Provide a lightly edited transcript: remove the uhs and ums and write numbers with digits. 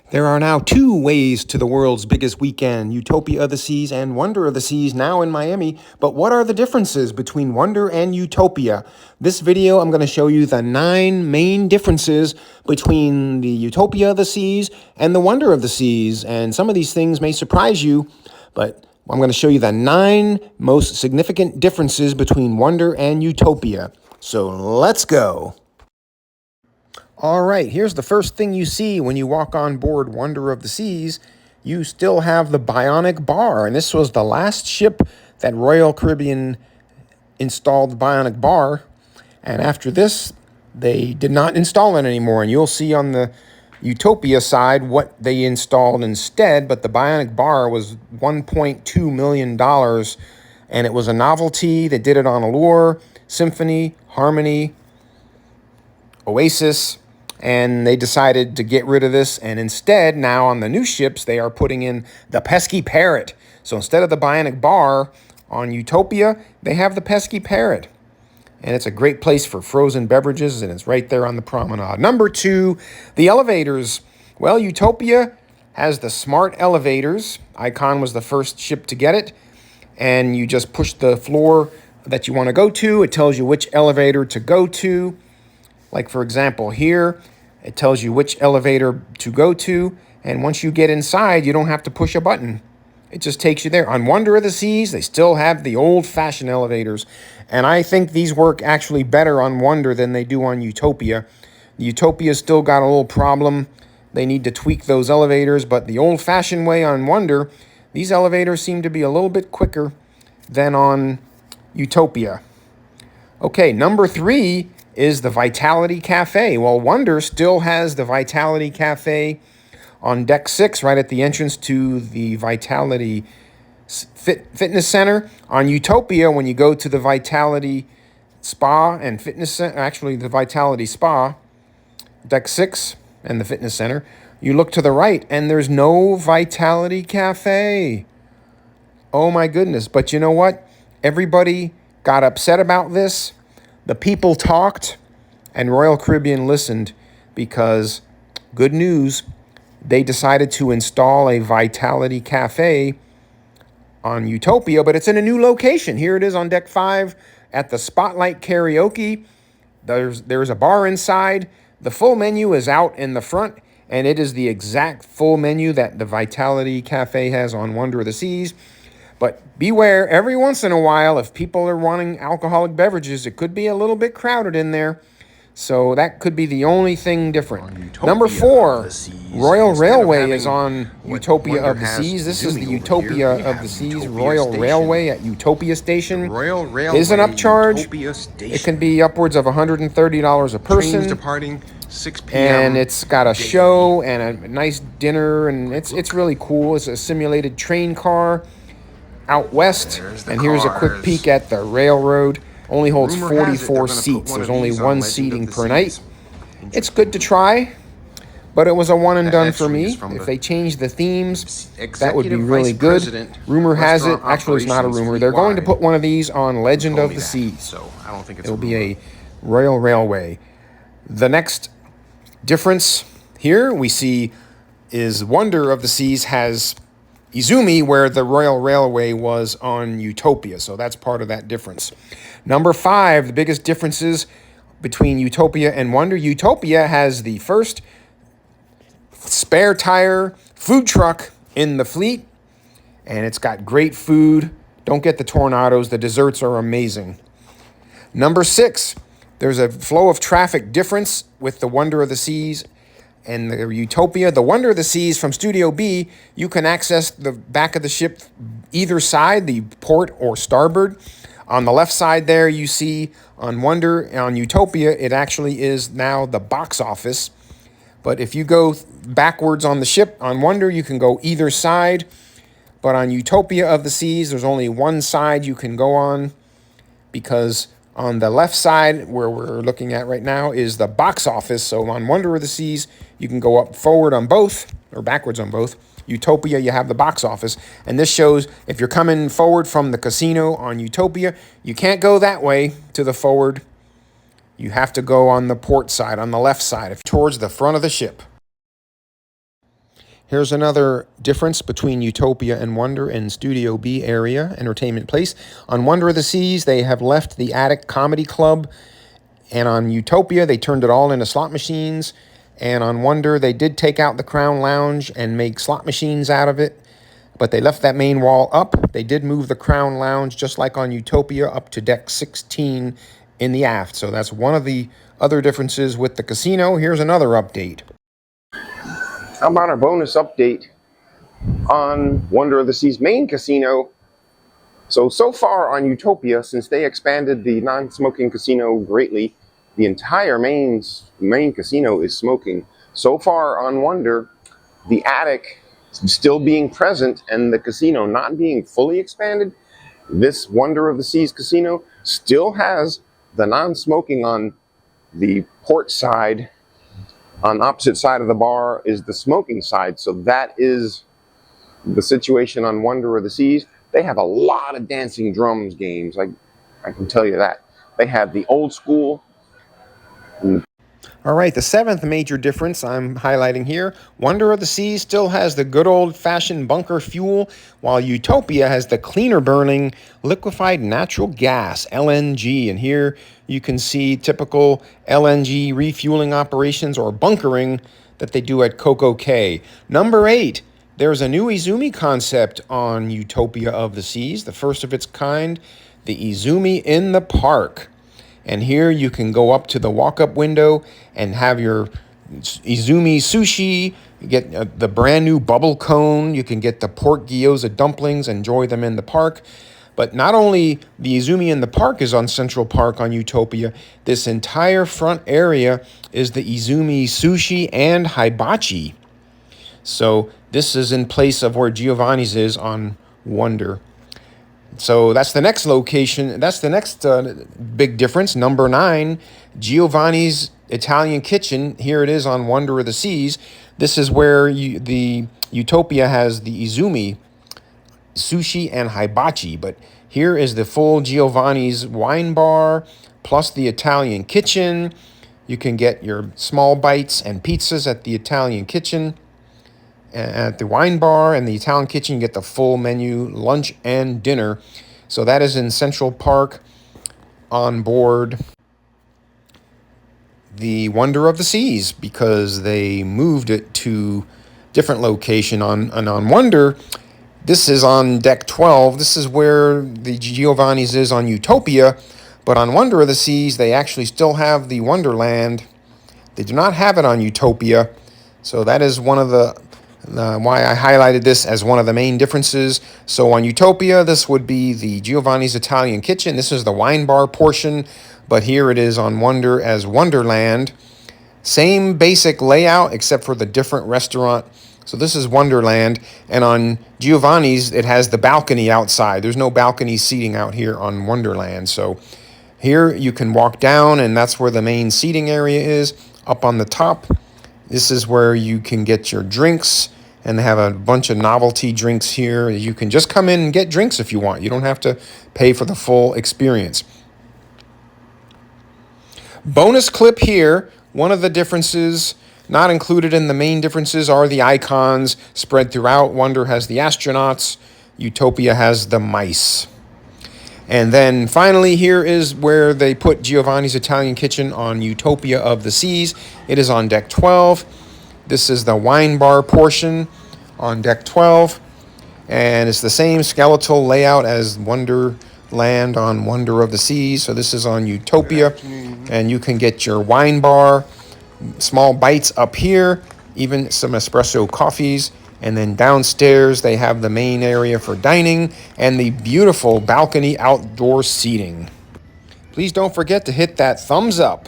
There are now two ways to the world's biggest weekend, Utopia of the Seas and Wonder of the Seas, now in Miami. But what are the differences between Wonder and Utopia? This video, I'm going to show you the 9 main differences between the Utopia of the Seas and the Wonder of the Seas. And some of these things may surprise you, but I'm going to show you the 9 most significant differences between Wonder and Utopia. So let's go. All right, here's the first thing you see when you walk on board Wonder of the Seas. You still have the bionic bar, and this was the last ship that Royal Caribbean installed the bionic bar. And after this, they did not install it anymore. And you'll see on the Utopia side what they installed instead, but the bionic bar was $1.2 million, and it was a novelty. They did it on Allure, Symphony, Harmony, Oasis, and they decided to get rid of this, and instead, now on the new ships, they are putting in the pesky parrot. So instead of the bionic bar on Utopia, they have the pesky parrot. And it's a great place for frozen beverages, and it's right there on the promenade. Number 2, the elevators. Well, Utopia has the smart elevators. Icon was the first ship to get it, and you just push the floor that you want to go to. It tells you which elevator to go to. Like, for example, here, it tells you which elevator to go to. And once you get inside, you don't have to push a button. It just takes you there. On Wonder of the Seas, they still have the old-fashioned elevators. And I think these work actually better on Wonder than they do on Utopia. The Utopia's still got a little problem. They need to tweak those elevators. But the old-fashioned way on Wonder, these elevators seem to be a little bit quicker than on Utopia. Okay, number 3 is the Vitality Cafe. Well, Wonder still has the Vitality Cafe on deck 6, right at the entrance to the Vitality Fitness Center. On Utopia, when you go to the Vitality Spa and Fitness Center, actually the Vitality Spa, deck 6 and the Fitness Center, you look to the right and there's no Vitality Cafe. Oh my goodness. But you know what? Everybody got upset about this. The people talked, and Royal Caribbean listened because, good news, they decided to install a Vitality Cafe on Utopia, but it's in a new location. Here it is on Deck 5 at the Spotlight Karaoke. There's a bar inside. The full menu is out in the front, and it is the exact full menu that the Vitality Cafe has on Wonder of the Seas. But beware, every once in a while, if people are wanting alcoholic beverages, it could be a little bit crowded in there. So that could be the only thing different. Number 4, Royal Railway is on Utopia of the Seas. This is the Utopia of the Seas Royal Railway at Utopia Station. It is an upcharge. It can be upwards of $130 a person. Trains departing 6 p.m. And it's got a show and a nice dinner, and it's really cool. It's a simulated train car out west, and here's a quick peek at the railroad. Only holds 44 seats. There's only one seating per night. It's good to try, but it was a one and done for me. If they change the themes, that would be really good. Rumor has it, actually it's not a rumor, they're going to put one of these on Legend of the Seas. So I don't think it's It'll be a Royal Railway. The next difference here we see is Wonder of the Seas has Izumi, where the Royal Railway was on Utopia. So that's part of that difference. Number 5, the biggest differences between Utopia and Wonder. Utopia has the first spare tire food truck in the fleet, and it's got great food. Don't get the tornadoes. The desserts are amazing. Number 6, there's a flow of traffic difference with the Wonder of the Seas and the Utopia. The Wonder of the Seas from Studio B, you can access the back of the ship either side, the port or starboard. On the left side there, you see on Wonder, on Utopia, it actually is now the box office. But if you go backwards on the ship, on Wonder, you can go either side. But on Utopia of the Seas, there's only one side you can go on, because on the left side, where we're looking at right now, is the box office. So on Wonder of the Seas, you can go up forward on both, or backwards on both. Utopia, you have the box office. And this shows if you're coming forward from the casino on Utopia, you can't go that way to the forward. You have to go on the port side, on the left side, towards the front of the ship. Here's another difference between Utopia and Wonder in Studio B area, Entertainment Place. On Wonder of the Seas, they have left the Attic Comedy Club, and on Utopia, they turned it all into slot machines. And on Wonder, they did take out the Crown Lounge and make slot machines out of it, but they left that main wall up. They did move the Crown Lounge, just like on Utopia, up to deck 16 in the aft. So that's one of the other differences with the casino. Here's another update. How about our bonus update on Wonder of the Seas main casino? So far on Utopia, since they expanded the non-smoking casino greatly, the entire main casino is smoking. So far on Wonder, the attic still being present and the casino not being fully expanded, this Wonder of the Seas casino still has the non-smoking on the port side. On the opposite side of the bar is the smoking side. So that is the situation on Wonder of the Seas. They have a lot of dancing drums games. I can tell you that. They have the old school. All right, the seventh major difference I'm highlighting here, Wonder of the Seas still has the good old-fashioned bunker fuel, while Utopia has the cleaner burning liquefied natural gas, LNG. And here you can see typical LNG refueling operations or bunkering that they do at Coco Cay. Number 8, there's a new Izumi concept on Utopia of the Seas, the first of its kind, the Izumi in the Park. And here you can go up to the walk-up window and have your Izumi sushi. You get the brand new bubble cone. You can get the pork gyoza dumplings, enjoy them in the park. But not only the Izumi in the Park is on Central Park on Utopia, this entire front area is the Izumi sushi and hibachi. So this is in place of where Giovanni's is on Wonder. So that's the next location. That's the next big difference. Number 9, Giovanni's Italian Kitchen. Here it is on Wonder of the Seas. This is where the Utopia has the Izumi, sushi, and hibachi. But here is the full Giovanni's wine bar, plus the Italian Kitchen. You can get your small bites and pizzas at the Italian Kitchen. At the wine bar and the Italian Kitchen, you get the full menu, lunch and dinner. So that is in Central Park on board the Wonder of the Seas, because they moved it to different location on Wonder. This is on deck 12. This is where the Giovanni's is on Utopia, but on Wonder of the Seas, they actually still have the Wonderland. They do not have it on Utopia, so that is one of the why I highlighted this as one of the main differences. So on Utopia, this would be the Giovanni's Italian Kitchen. This is the wine bar portion, but here it is on Wonder as Wonderland. Same basic layout except for the different restaurant. So this is Wonderland, and on Giovanni's, it has the balcony outside. There's no balcony seating out here on Wonderland. So here you can walk down, and that's where the main seating area is. Up on the top, this is where you can get your drinks, and they have a bunch of novelty drinks here. You can just come in and get drinks if you want. You don't have to pay for the full experience. Bonus clip here. One of the differences not included in the main differences are the icons spread throughout. Wonder has the astronauts. Utopia has the mice. And then finally, here is where they put Giovanni's Italian Kitchen on Utopia of the Seas. It is on deck 12. This is the wine bar portion on deck 12. And it's the same skeletal layout as Wonderland on Wonder of the Seas. So this is on Utopia. And you can get your wine bar, small bites up here, even some espresso coffees. And then downstairs, they have the main area for dining and the beautiful balcony outdoor seating. Please don't forget to hit that thumbs up.